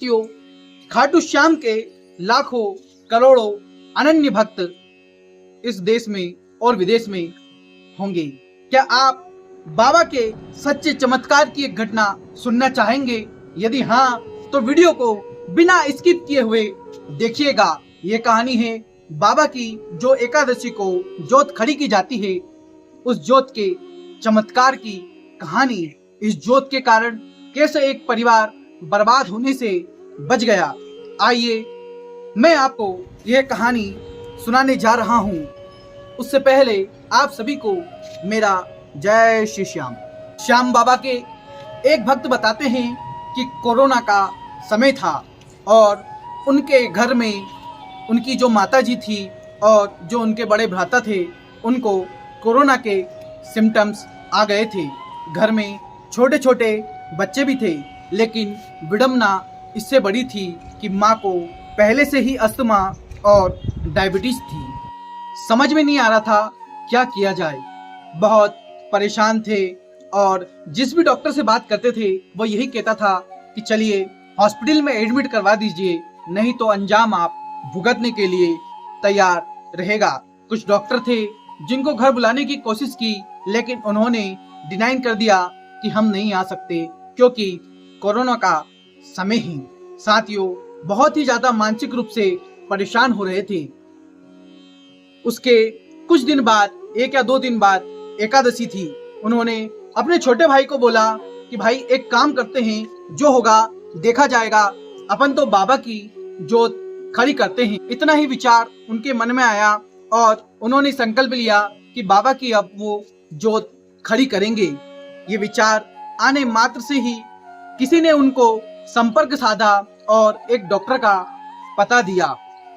साथियों, खाटू श्याम के लाखों करोड़ों अनन्य भक्त इस देश में और विदेश में होंगे। क्या आप बाबा के सच्चे चमत्कार की एक घटना सुनना चाहेंगे? यदि हाँ, तो वीडियो को बिना स्किप किए हुए देखिएगा। ये कहानी है बाबा की, जो एकादशी को जोत खड़ी की जाती है, उस जोत के चमत्कार की कहानी। इस जोत के कारण कैसे एक परिवार बर्बाद होने से बच गया। आइए मैं आपको यह कहानी सुनाने जा रहा हूं। उससे पहले आप सभी को मेरा जय श्री श्याम। श्याम बाबा के एक भक्त बताते हैं कि कोरोना का समय था और उनके घर में उनकी जो माताजी थी और जो उनके बड़े भ्राता थे, उनको कोरोना के सिम्टम्स आ गए थे। घर में छोटे छोटे बच्चे भी थे, लेकिन विडंबना इससे बड़ी थी कि माँ को पहले से ही अस्थमा और डायबिटीज थी। समझ में नहीं आ रहा था क्या किया जाए। बहुत परेशान थे और जिस भी डॉक्टर से बात करते थे वो यही कहता था कि चलिए हॉस्पिटल में एडमिट करवा दीजिए, नहीं तो अंजाम आप भुगतने के लिए तैयार रहेगा। कुछ डॉक्टर थे जिनको घर बुलाने की कोशिश की, लेकिन उन्होंने डिनाइन कर दिया कि हम नहीं आ सकते क्योंकि कोरोना का समय ही। साथियों, बहुत ही ज्यादा मानसिक रूप से परेशान हो रहे थे। उसके कुछ दिन बाद, 1 या 2 दिन बाद एकादशी थी। उन्होंने अपने छोटे भाई को बोला कि भाई एक काम करते हैं, जो होगा देखा जाएगा, अपन तो बाबा की जोत खड़ी करते हैं। इतना ही विचार उनके मन में आया और उन्होंने संकल्प लिया कि बाबा की अब वो जोत खड़ी करेंगे। ये विचार आने मात्र से ही किसी ने उनको संपर्क साधा और एक डॉक्टर का पता दिया।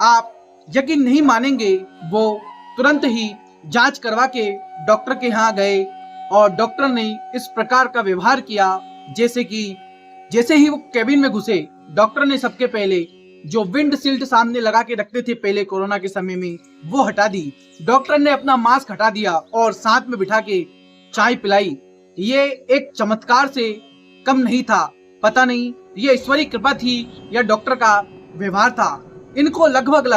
आप यकीन नहीं मानेंगे, वो तुरंत ही जांच करवा के डॉक्टर के यहाँ गए और डॉक्टर ने इस प्रकार का व्यवहार किया जैसे ही वो केबिन में घुसे, डॉक्टर ने सबके पहले जो विंड शील्ड सामने लगा के रखते थे पहले कोरोना के समय में, वो हटा दी। डॉक्टर ने अपना मास्क हटा दिया और साथ में बिठा के चाय पिलाई। ये एक चमत्कार से कम नहीं था। पता नहीं ये ईश्वरीय कृपा थी या डॉक्टर का व्यवहार था। इनको लगभग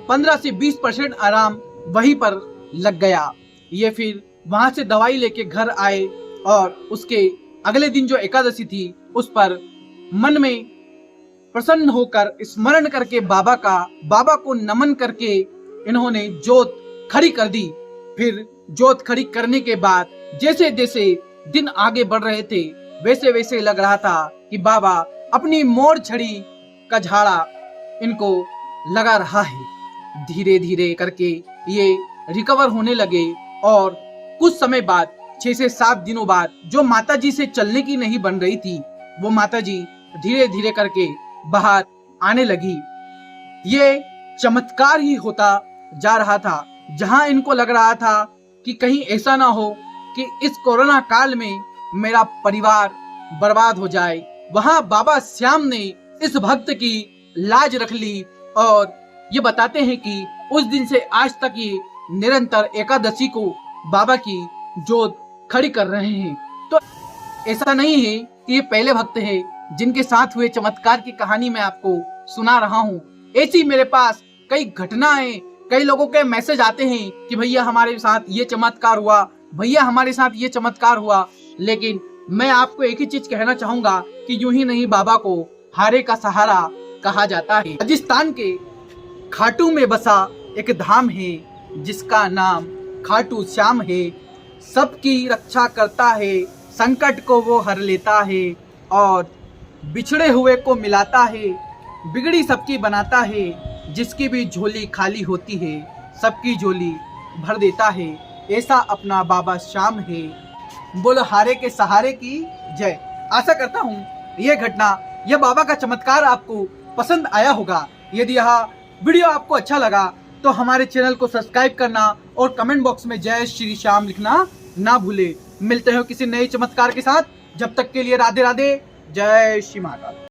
15 से 20% आराम वहीं पर लग गया। ये फिर वहां से दवाई लेके घर आए और उसके अगले दिन जो एकादशी थी, उस पर मन में प्रसन्न होकर स्मरण करके बाबा को नमन करके इन्होंने जोत खड़ी कर दी। फिर जोत खड़ी करने के बाद जैसे जैसे दिन आगे बढ़ रहे थे, वैसे वैसे लग रहा था कि बाबा अपनी मोड़ छड़ी का झाड़ा इनको लगा रहा है। धीरे धीरे करके ये रिकवर होने लगे और कुछ समय बाद, 6 से 7 दिनों बाद, जो माताजी से चलने की नहीं बन रही थी, वो माताजी धीरे धीरे करके बाहर आने लगी। ये चमत्कार ही होता जा रहा था। जहां इनको लग रहा था कि कहीं ऐसा ना हो कि इस कोरोना काल में मेरा परिवार बर्बाद हो जाए, वहां बाबा श्याम ने इस भक्त की लाज रख ली और ये बताते हैं कि उस दिन से आज तक ये निरंतर एकादशी को बाबा की जोत खड़ी कर रहे हैं। तो ऐसा नहीं है कि ये पहले भक्त हैं जिनके साथ हुए चमत्कार की कहानी मैं आपको सुना रहा हूँ। ऐसी मेरे पास कई घटनाएं, कई लोगों के मैसेज आते हैं कि भैया हमारे साथ ये चमत्कार हुआ, भैया हमारे साथ ये चमत्कार हुआ। लेकिन मैं आपको एक ही चीज कहना चाहूंगा कि यूं ही नहीं बाबा को हारे का सहारा कहा जाता है। राजस्थान के खाटू में बसा एक धाम है जिसका नाम खाटू श्याम है। सबकी रक्षा करता है, संकट को वो हर लेता है और बिछड़े हुए को मिलाता है, बिगड़ी सबकी बनाता है। जिसकी भी झोली खाली होती है, सबकी झोली भर देता है। ऐसा अपना बाबा श्याम है। बोलो हारे के सहारे की जय। आशा करता हूँ यह घटना, यह बाबा का चमत्कार आपको पसंद आया होगा। यदि यह वीडियो आपको अच्छा लगा तो हमारे चैनल को सब्सक्राइब करना और कमेंट बॉक्स में जय श्री श्याम लिखना ना भूले। मिलते हो किसी नए चमत्कार के साथ। जब तक के लिए राधे राधे, जय श्री महाकाल।